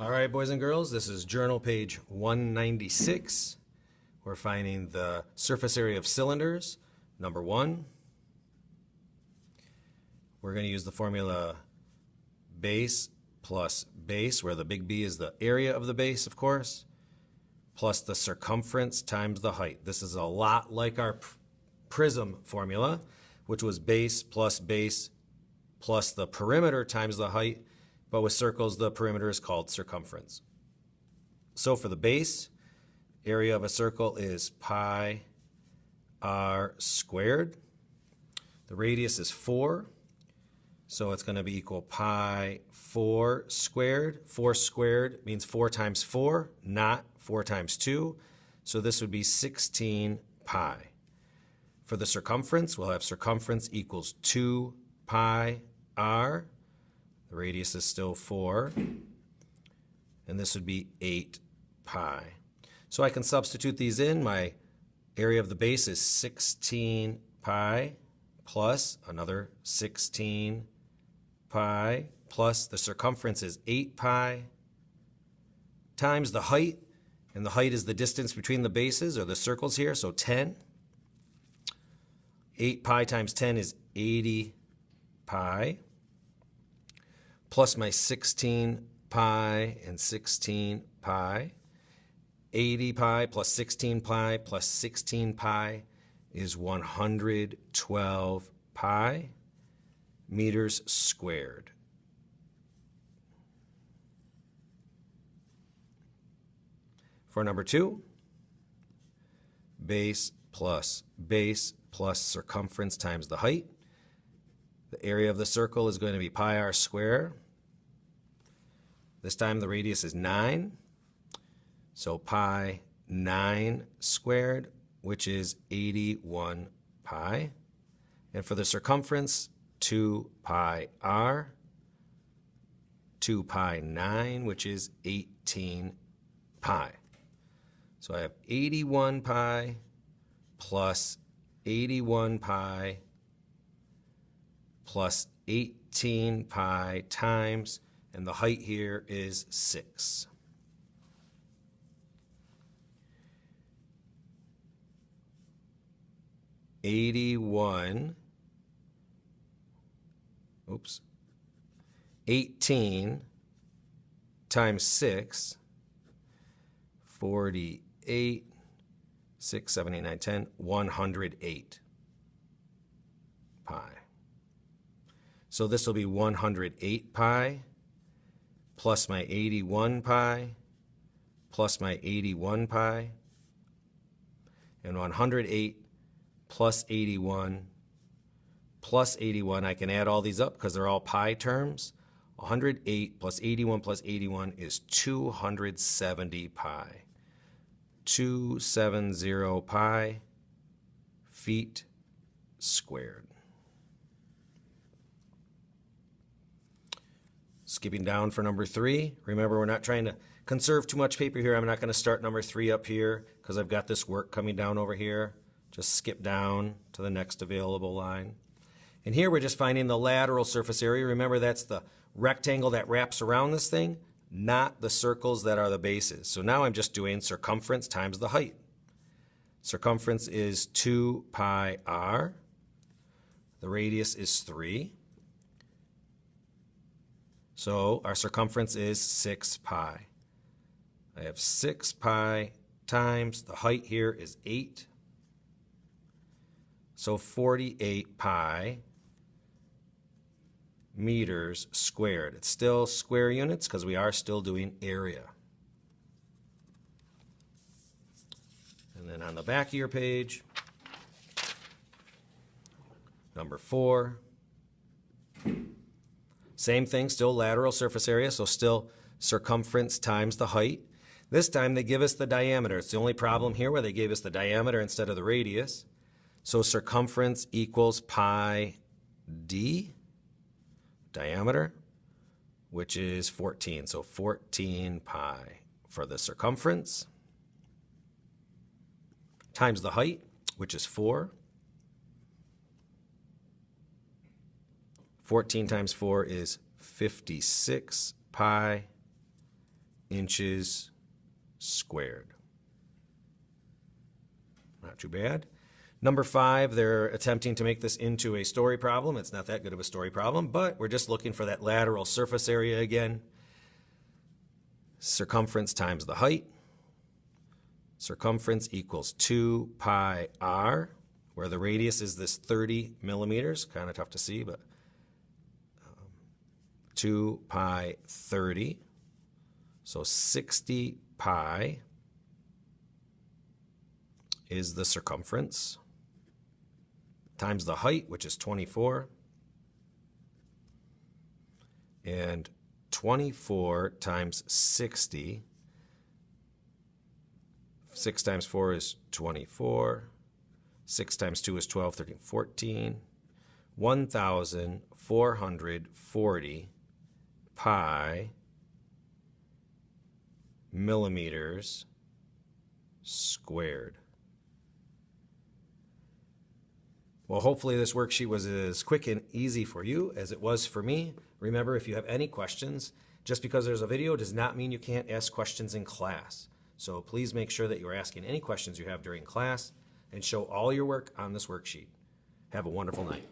All right, boys and girls, this is journal page 196. We're finding the surface area of cylinders. Number 1. We're going to use the formula base plus base, where the big B is the area of the base, of course, plus the circumference times the height. This is a lot like our prism formula, which was base plus the perimeter times the height. But with circles, the perimeter is called circumference. So for the base, area of a circle is pi r squared. The radius is 4, so it's going to be equal pi 4 squared. 4 squared means 4 times 4, not 4 times 2. So this would be 16 pi. For the circumference, we'll have circumference equals 2 pi r. The radius is still 4, and this would be 8 pi. So I can substitute these in. My area of the base is 16 pi plus another 16 pi plus the circumference is 8 pi times the height, and the height is the distance between the bases or the circles here, so 10. 8 pi times 10 is 80 pi. Plus my 16 pi and 16 pi. 80 pi plus 16 pi plus 16 pi is 112 pi meters squared. For number 2, base plus circumference times the height. The area of the circle is going to be pi r squared. This time the radius is 9. So pi 9 squared, which is 81 pi. And for the circumference, 2 pi r. 2 pi 9, which is 18 pi. So I have 81 pi plus 81 pi plus 18 pi times, and the height here is 6. $81, 18 times 6, 48, 6, 7, 8, 9, 10, 108 pi. So this will be 108 pi plus my 81 pi plus my 81 pi. And 108 plus 81 plus 81, I can add all these up because they're all pi terms. 108 plus 81 is 270 pi. 270 pi feet squared. Skipping down for number 3. Remember, we're not trying to conserve too much paper here. I'm not going to start number 3 up here because I've got this work coming down over here. Just skip down to the next available line. And here we're just finding the lateral surface area. Remember, that's the rectangle that wraps around this thing, not the circles that are the bases. So now I'm just doing circumference times the height. Circumference is 2 pi r. The radius is 3. So our circumference is 6 pi. I have 6 pi times the height here is 8. So 48 pi meters squared. It's still square units because we are still doing area. And then on the back of your page, number 4. Same thing, still lateral surface area, so still circumference times the height. This time they give us the diameter. It's the only problem here where they gave us the diameter instead of the radius. So circumference equals pi d, diameter, which is 14. So 14 pi for the circumference, times the height, which is 4. 14 times 4 is 56 pi inches squared. Not too bad. Number 5, they're attempting to make this into a story problem. It's not that good of a story problem, but we're just looking for that lateral surface area again. Circumference times the height. Circumference equals 2 pi r, where the radius is this 30 millimeters. Kind of tough to see, but 2 pi 30. So 60 pi is the circumference times the height, which is 24. And 24 times 60. 6 times 4 is 24. 6 times 2 is 12, 13, 14. 1,440 pi millimeters squared. Well, hopefully this worksheet was as quick and easy for you as it was for me. Remember, if you have any questions, just because there's a video does not mean you can't ask questions in class. So please make sure that you're asking any questions you have during class and show all your work on this worksheet. Have a wonderful night.